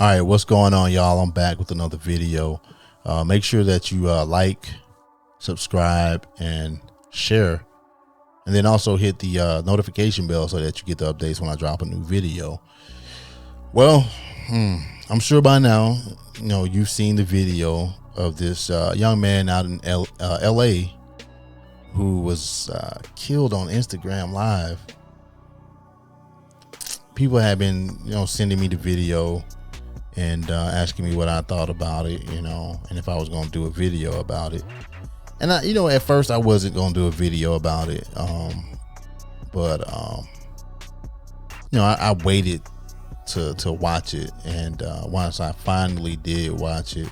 All right, what's going on, y'all? I'm back with another video. Make sure that you like, subscribe, and share, and then also hit the notification bell so that you get the updates when I drop a new video. Well, I'm sure by now, you've seen the video of this young man out in LA who was killed on Instagram Live. People have been, sending me the video and asking me what I thought about it, and if I was going to do a video about it. And at first I wasn't going to do a video about it. But I waited to watch it. And once I finally did watch it,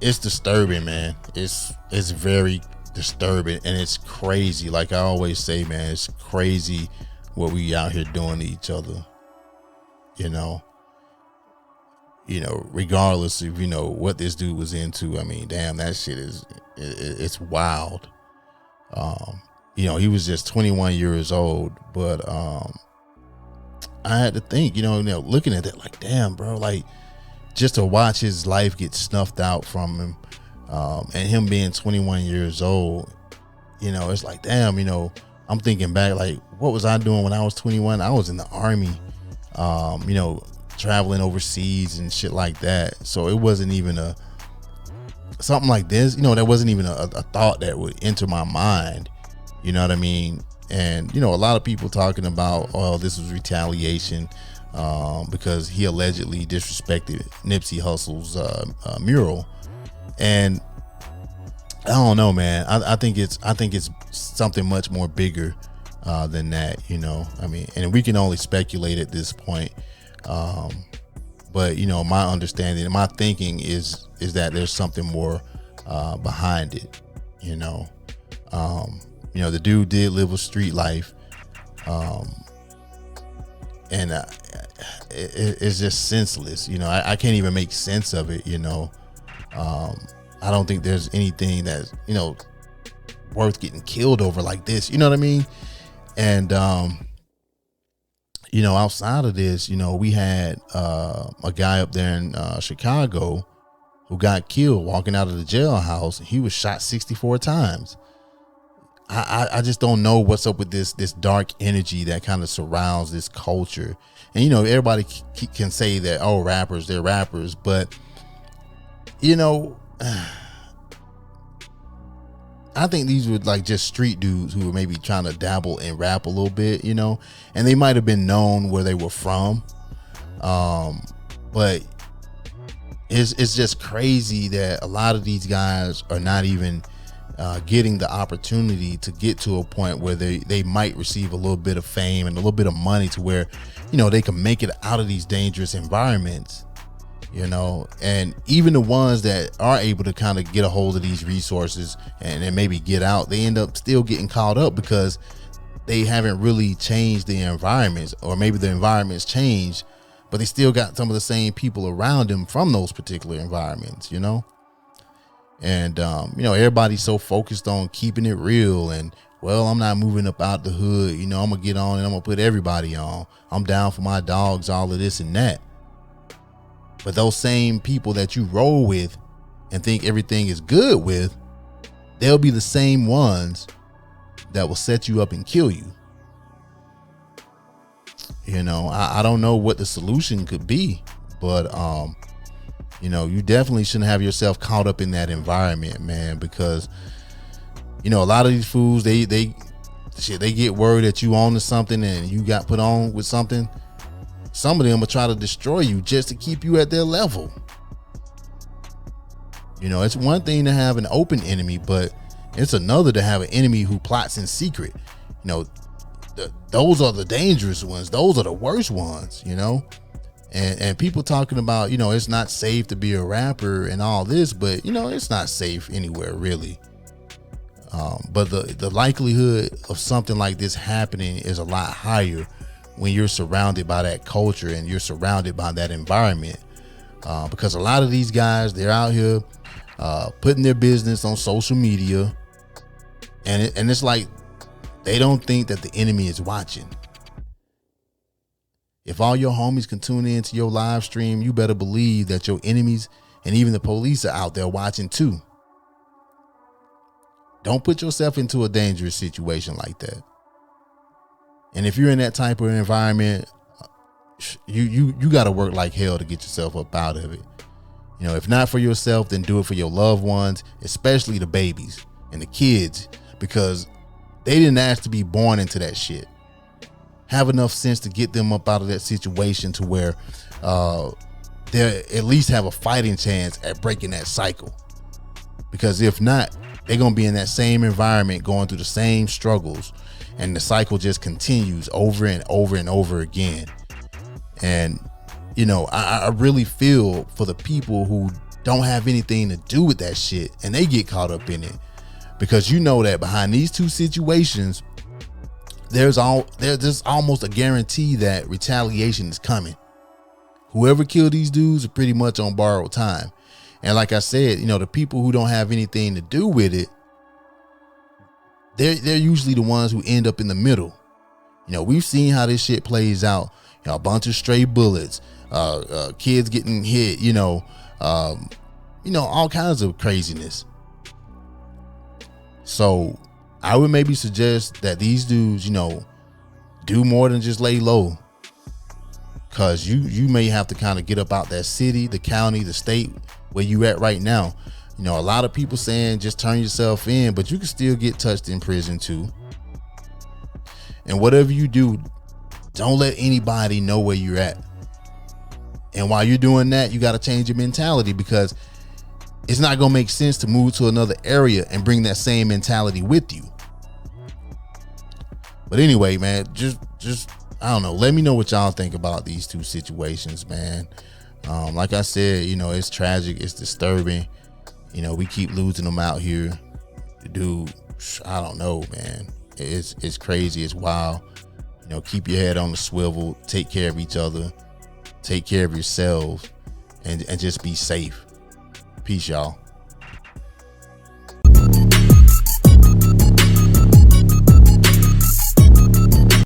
it's disturbing, man. It's very disturbing, and it's crazy. Like I always say, man, it's crazy what we out here doing to each other, regardless of, what this dude was into. I mean, damn, that shit it's wild. He was just 21 years old, but I had to think, looking at that, like, damn, bro, like, just to watch his life get snuffed out from him, and him being 21 years old, it's like, damn, I'm thinking back, like, what was I doing when I was 21? I was in the Army, traveling overseas and shit like that. So it wasn't even something like this, that wasn't even a thought that would enter my mind. You know what I mean? And, a lot of people talking about, oh, this was retaliation because he allegedly disrespected Nipsey Hussle's mural. And I don't know, man. I think it's something much more bigger than that, I mean, and we can only speculate at this point. But my understanding and my thinking is that there's something more behind it. The dude did live a street life, and it's just senseless. I can't even make sense of it. I don't think there's anything that's worth getting killed over like this. You know what I mean? And outside of this, we had a guy up there in Chicago who got killed walking out of the jailhouse. He was shot 64 times. I just don't know what's up with this dark energy that kind of surrounds this culture. And, everybody can say that, oh, rappers, they're rappers. But, I think these were like just street dudes who were maybe trying to dabble in rap a little bit, and they might have been known where they were from. But it's just crazy that a lot of these guys are not even getting the opportunity to get to a point where they might receive a little bit of fame and a little bit of money to where, they can make it out of these dangerous environments. And even the ones that are able to kind of get a hold of these resources and then maybe get out, they end up still getting caught up because they haven't really changed the environments, or maybe the environments changed, but they still got some of the same people around them from those particular environments, and, everybody's so focused on keeping it real and, well, I'm not moving up out the hood. I'm going to get on and I'm going to put everybody on. I'm down for my dogs, all of this and that. But those same people that you roll with and think everything is good with, they'll be the same ones that will set you up and kill you. I don't know what the solution could be, but, you definitely shouldn't have yourself caught up in that environment, man, because, a lot of these fools, they get word that you on to something and you got put on with something. Some of them will try to destroy you just to keep you at their level. It's one thing to have an open enemy, but it's another to have an enemy who plots in secret. Those are the dangerous ones. Those are the worst ones, and people talking about, it's not safe to be a rapper and all this, but it's not safe anywhere really. But the likelihood of something like this happening is a lot higher when you're surrounded by that culture and you're surrounded by that environment, because a lot of these guys, they're out here putting their business on social media, and it's like they don't think that the enemy is watching. If all your homies can tune into your live stream, you better believe that your enemies and even the police are out there watching too. Don't put yourself into a dangerous situation like that. And if you're in that type of environment, you got to work like hell to get yourself up out of it. You know, if not for yourself, then do it for your loved ones, especially the babies and the kids, because they didn't ask to be born into that shit. Have enough sense to get them up out of that situation to where they at least have a fighting chance at breaking that cycle. Because if not, they're going to be in that same environment going through the same struggles, and the cycle just continues over and over and over again. And, you know, I really feel for the people who don't have anything to do with that shit and they get caught up in it, because you know that behind these two situations, there's almost a guarantee that retaliation is coming. Whoever killed these dudes are pretty much on borrowed time. And like I said, you know, the people who don't have anything to do with it, they're usually the ones who end up in the middle. You know, we've seen how this shit plays out. You know, a bunch of stray bullets, kids getting hit, you know, all kinds of craziness. So I would maybe suggest that these dudes, you know, do more than just lay low. Cause you may have to kind of get up out that city, the county, the state where you at right now. You know, a lot of people saying just turn yourself in, but you can still get touched in prison too. And whatever you do, don't let anybody know where you're at. And while you're doing that, you got to change your mentality, because it's not going to make sense to move to another area and bring that same mentality with you. But anyway, man, just I don't know. Let me know what y'all think about these two situations, man. Like I said, you know, it's tragic. It's disturbing. You know, we keep losing them out here. Dude, I don't know, man. It's crazy. It's wild. You know, keep your head on the swivel. Take care of each other. Take care of yourselves. And just be safe. Peace, y'all.